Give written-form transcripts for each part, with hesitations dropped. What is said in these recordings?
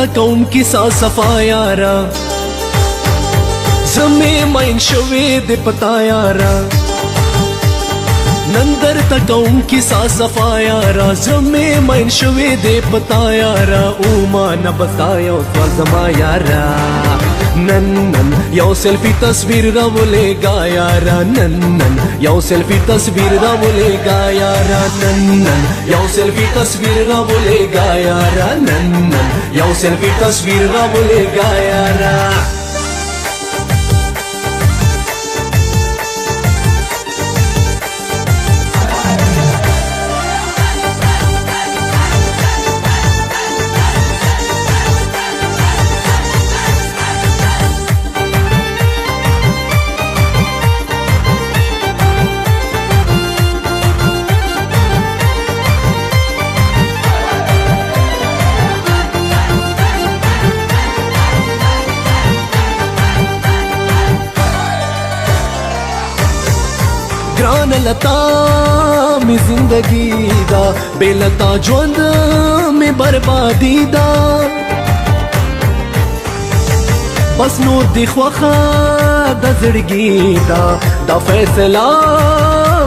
تکون کیسا صفا یارا زمې مین شوې د پتا یارا نندر تکون کیسا صفا یارا زمې مین شوې د پتا یارا او ما نه بتایا او زما یارا نن نن یو سیلفی تصویر راولې گا یارا نن نن یو سیلفی تصویر راولې گا یارا نن نن یو سیلفی تصویر راولې گا یارا نن نن یو سیلفی تصویر راولې گا یارا گران لتا می زندگی دا بے لتا ژوند می بربادی دا بس نور دی خوخه د زړګي دا فیصله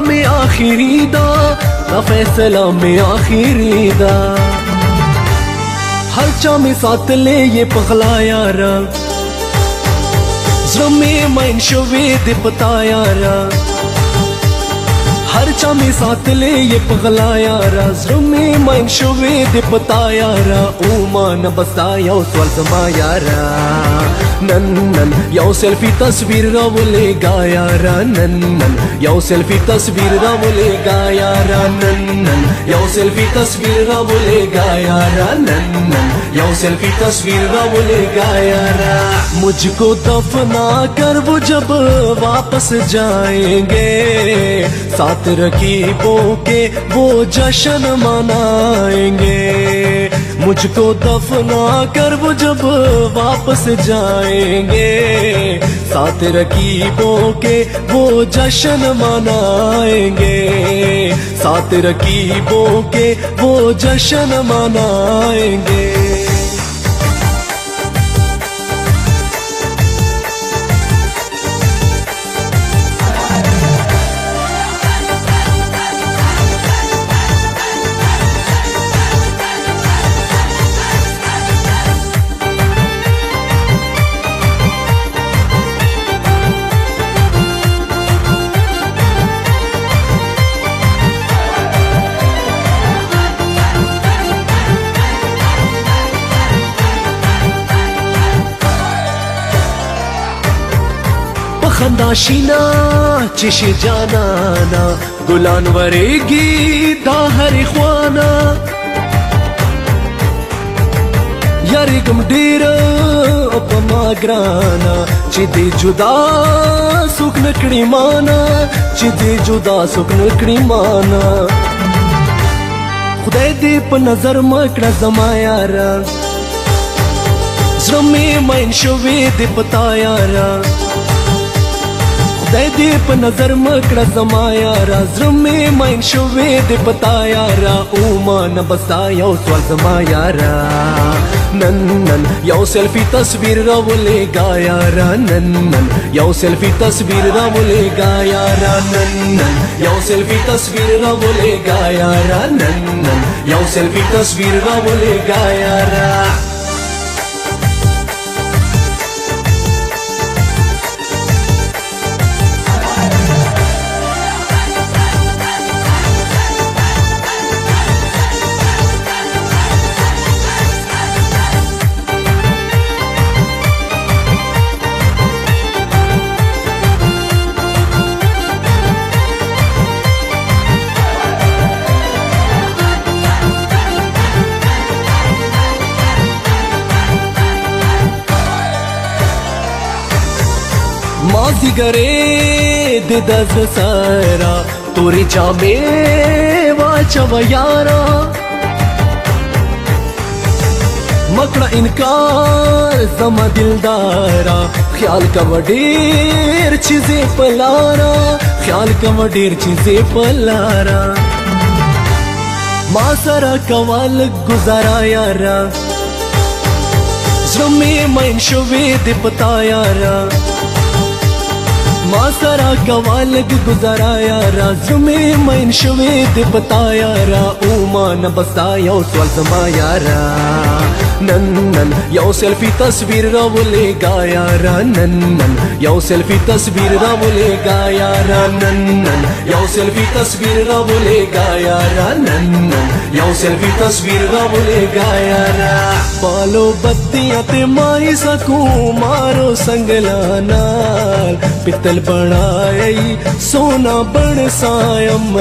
می آخری دا فیصله می آخری دا هر چا می ساتلې یہ پغلا یارا زمې مین شوې د پتا یارا हर चा में साथ ले ये पगला यारा ज़्रमे मन शोवे दे पता यारा उमा न बसाया उस वल्ज़मा यारा नन नन यो सेल्फी तस्वीर रावले गा यारा नन नन यो सेल्फी तस्वीर रावले गा यारा नन नन यो सेल्फी तस्वीर रावले गा यारा नन नन यो सेल्फी तस्वीर रावले गा यारा मुझको दफना कर वो जब वापस जाएंगे साथ रकीबों के वो जश्न मनाएंगे मुझको दफना कर वो जब वापस जाएंगे साथ रकीबों के वो जश्न मनाएंगे साथ रकीबों के वो जश्न मनाएंगे खंदा शीना चिश जानाना गुलान वरेगी दा हरी ख्वाना यारी गम डेरा अपमा ग्राना चिदे जुदा सुख नकड़ी माना चिदे जुदा सुख नकड़ी माना खुदाई दे पर नजर मकड़ा जमा यारा ज़्रमे मन शोवे दे पता यारा खुदाई दे पर नजर मकड़ा जमा यारा ज़्रमे मन शोवे दे पता यारा उमा न बसाया उस वल्ज़मा यारा नन नन यो सेल्फी तस्वीर रावले गा यारा नन नन यो सेल्फी तस्वीर रावले गा यारा नन नन यो सेल्फी तस्वीर रावले गा यारा नन नन यो सेल्फी तस्वीर रावले गा यारा माजी गरे दे दस सारा तोरी जामे वाचव यारा मकड़ा इनकार जमा दिलदारा ख्याल का वडेर चीजें पलारा ख्याल का वडेर चीजें पलारा मासरा कवाल गुजारा यारा زرمي ماين شوي دي بطايارا ما سرا قوالق گزارا یارا زرمي ماين شوي دي بطايارا وما نبستا یو سوال زما یارا نن یو سیلفی تصویر راولے گا یارا نن یو سیلفی تصویر راولے گا یارا نن یو سیلفی تصویر راولے گا یارا نن یو سیلفی تصویر راولے گا یارا بالو بتیاں تے مائی سکوں مارو سنگلا نال پتل بڑائی سونا بن سایم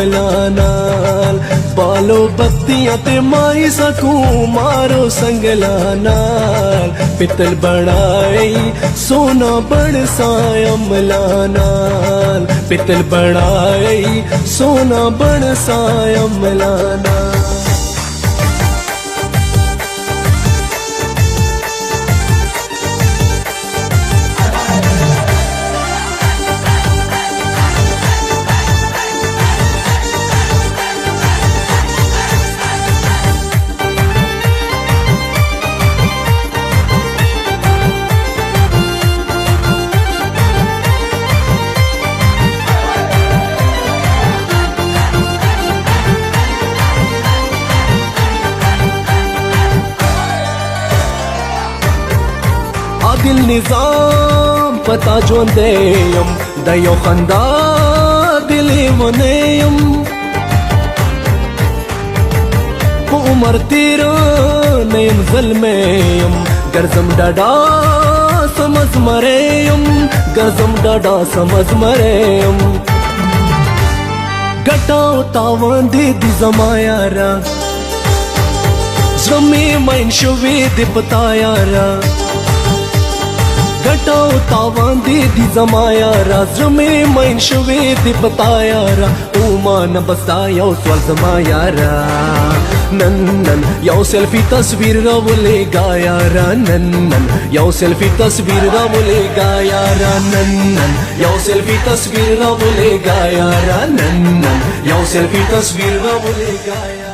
نال بالو بتیاں تے مائی سکوں مارو سنگلا نال پتل بڑائی سونا بن سایم نال پتل بڑائی سونا بن سایم نال दिल निजाम पता जोंदेयम दयो खंदा दिली वनेयम उमर तेरा नयम जलमेयम गर्जम डाडा समझ मरेयम गर्जम डाडा समझ मरेयम गटाओ तावान दे दी जमायारा जमी माइन शोवे दे पतायारा गटाओ तावान दे दी जमायारा जमी माइन शोवे दे पतायारा उमा न बसाया स्वाल जमायारा नन यो सेल्फी तस्वीर रावले गायारा नन यो सेल्फी तस्वीर रावले गायारा नन यो सेल्फी तस्वीर रावले गायारा नन यो सेल्फी तस्वीर रावले गाया